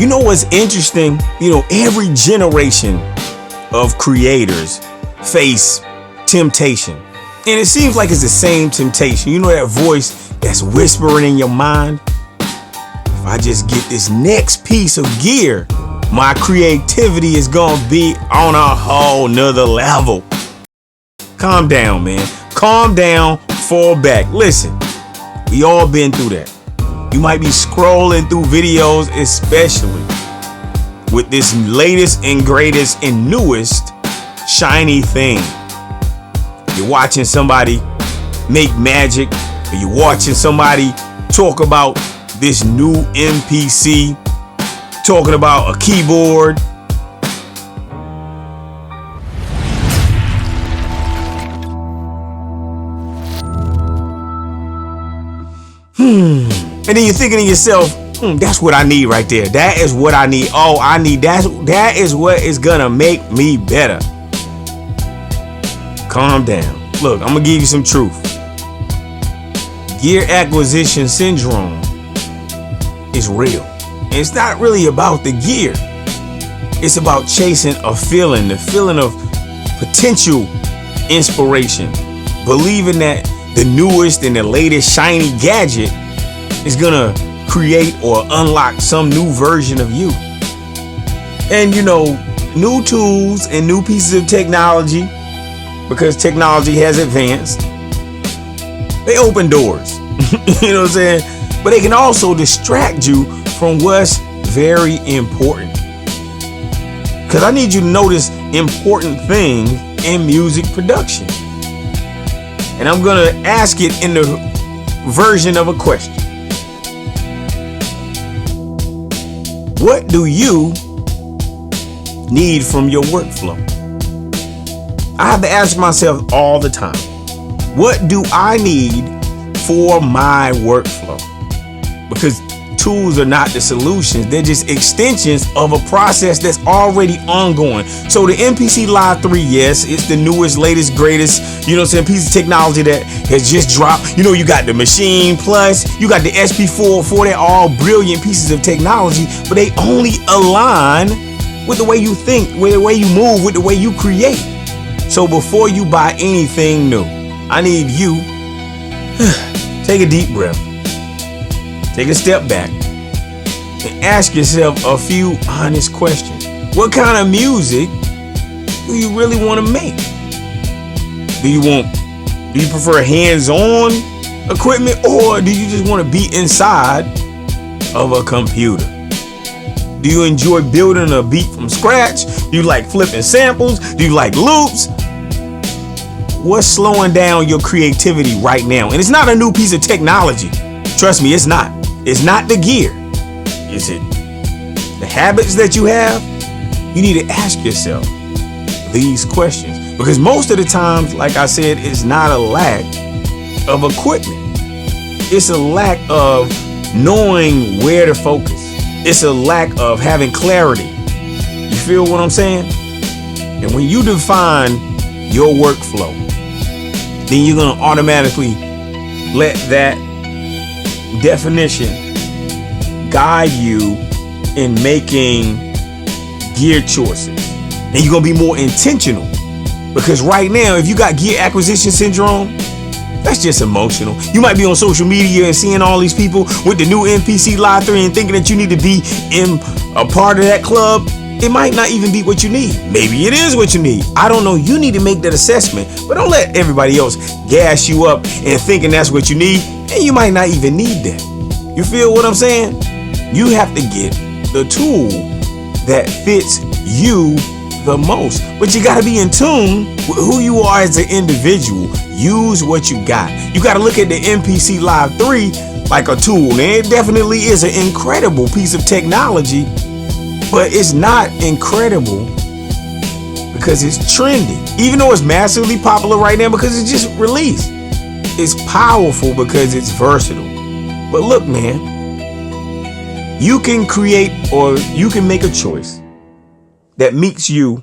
You know what's interesting? Every generation of creators face temptation. And it seems like it's the same temptation. You know that voice that's whispering in your mind? If I just get this next piece of gear, my creativity is gonna be on a whole nother level. Calm down, man. Calm down, fall back. Listen, we all been through that. You might be scrolling through videos, especially with this latest and greatest and newest shiny thing. You're watching somebody make magic, or you're watching somebody talk about this new MPC, talking about a keyboard. And then you're thinking to yourself, that's what I need right there. That is what I need. Oh, I need that is what is gonna make me better. Calm down. Look, I'm gonna give you some truth. Gear acquisition syndrome is real. And it's not really about the gear. It's about chasing a feeling, the feeling of potential inspiration. Believing that the newest and the latest shiny gadget is gonna create or unlock some new version of you. And new tools and new pieces of technology, because technology has advanced, they open doors. You know what I'm saying? But they can also distract you from what's very important. Because I need you to notice important things in music production. And I'm gonna ask it in the version of a question. What do you need from your workflow? I have to ask myself all the time, what do I need for my workflow? Because tools are not the solutions. They're just extensions of a process that's already ongoing. So the MPC Live 3, yes, it's the newest, latest, greatest, piece of technology that has just dropped. You got the Machine Plus, you got the SP404, they're all brilliant pieces of technology, but they only align with the way you think, with the way you move, with the way you create. So before you buy anything new, I need you take a deep breath. Take a step back and ask yourself a few honest questions. What kind of music do you really want to make? Do you prefer hands-on equipment, or do you just want to be inside of a computer? Do you enjoy building a beat from scratch? Do you like flipping samples? Do you like loops? What's slowing down your creativity right now? And it's not a new piece of technology. Trust me, it's not. It's not the gear. Is it the habits that you have? You need to ask yourself these questions. Because most of the times, like I said, it's not a lack of equipment. It's a lack of knowing where to focus. It's a lack of having clarity. You feel what I'm saying? And when you define your workflow, then you're going to automatically let that definition guide you in making gear choices. And you're going to be more intentional. Because right now, if you got gear acquisition syndrome, that's just emotional. You might be on social media and seeing all these people with the new MPC Live 3 and thinking that you need to be in a part of that club. It might not even be what you need. Maybe it is what you need. I don't know. You need to make that assessment. But don't let everybody else gas you up and thinking that's what you need. And you might not even need that. You feel what I'm saying? You have to get the tool that fits you the most. But you got to be in tune with who you are as an individual. Use what you got. You got to look at the MPC Live 3 like a tool. And it definitely is an incredible piece of technology. But it's not incredible because it's trendy. Even though it's massively popular right now because it's just released. It's powerful because it's versatile. But look, man, you can create or you can make a choice that meets you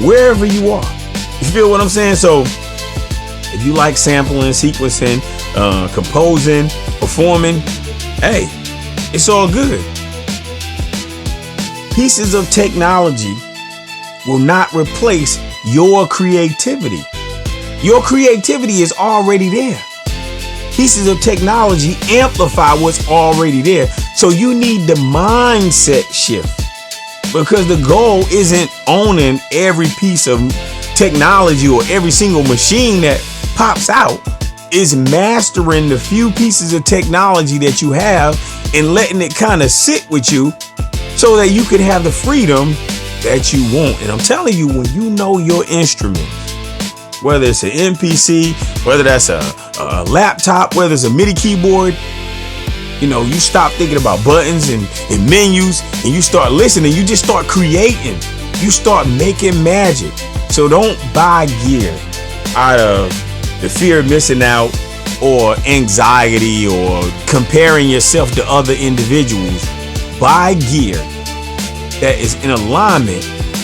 wherever you are. You feel what I'm saying? So if you like sampling, sequencing, composing, performing, hey, it's all good. Pieces of technology will not replace your creativity. Your creativity is already there. Pieces of technology amplify what's already there. So you need the mindset shift, because the goal isn't owning every piece of technology or every single machine that pops out. Is mastering the few pieces of technology that you have and letting it kind of sit with you so that you can have the freedom that you want. And I'm telling you, when you know your instruments, whether it's an MPC, whether that's a laptop, whether it's a MIDI keyboard, you stop thinking about buttons and menus, and you start listening. You just start creating. You start making magic. So don't buy gear out of the fear of missing out or anxiety or comparing yourself to other individuals. Buy gear that is in alignment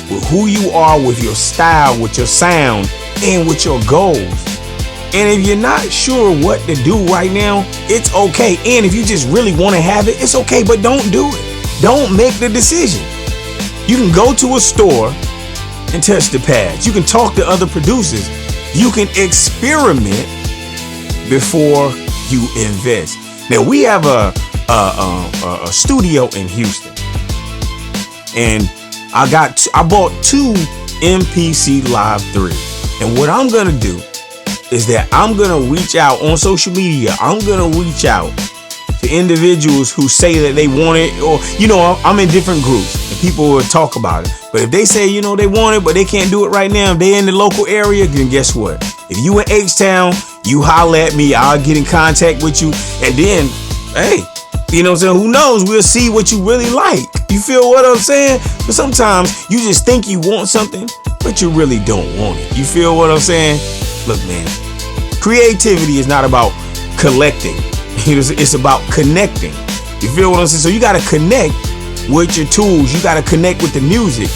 with who you are, with your style, with your sound, and with your goals. And if you're not sure what to do right now, it's okay. And if you just really want to have it, it's okay, but don't do it. Don't make the decision. You can go to a store and touch the pads. You can talk to other producers. You can experiment before you invest. Now, we have a studio in Houston, and I bought 2 MPC Live 3. And what I'm gonna do is that I'm gonna reach out on social media. I'm gonna reach out to individuals who say that they want it, or I'm in different groups and people will talk about it. But if they say they want it but they can't do it right now, if they're in the local area, then guess what? If you in H-Town, you holler at me, I'll get in contact with you, and then hey, who knows, we'll see what you really like. You feel what I'm saying? But sometimes you just think you want something, but you really don't want it. You feel what I'm saying? Look, man, creativity is not about collecting. It's about connecting. You feel what I'm saying? So you got to connect with your tools. You got to connect with the music.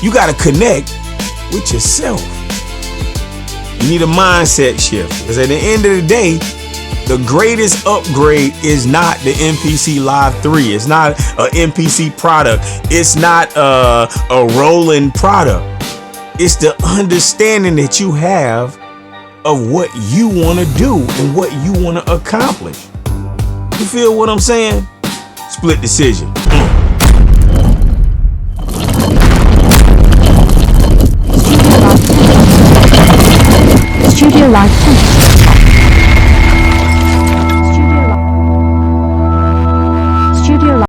You got to connect with yourself. You need a mindset shift, because at the end of the day, the greatest upgrade is not the MPC Live 3. It's not an MPC product. It's not a rolling product. It's the understanding that you have of what you want to do and what you want to accomplish. You feel what I'm saying? Split decision. Studio Live 10. Studio Live.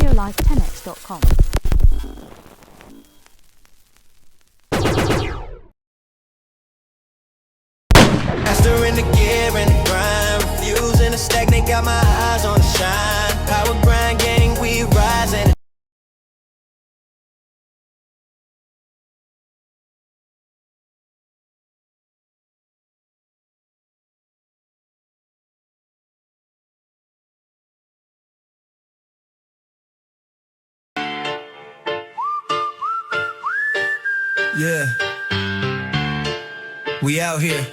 StudioLive10x.com. Master in the gear and the grind, refusing to stagnate, got my eyes on the shine. Power grind, gang, we rising. Yeah, we out here.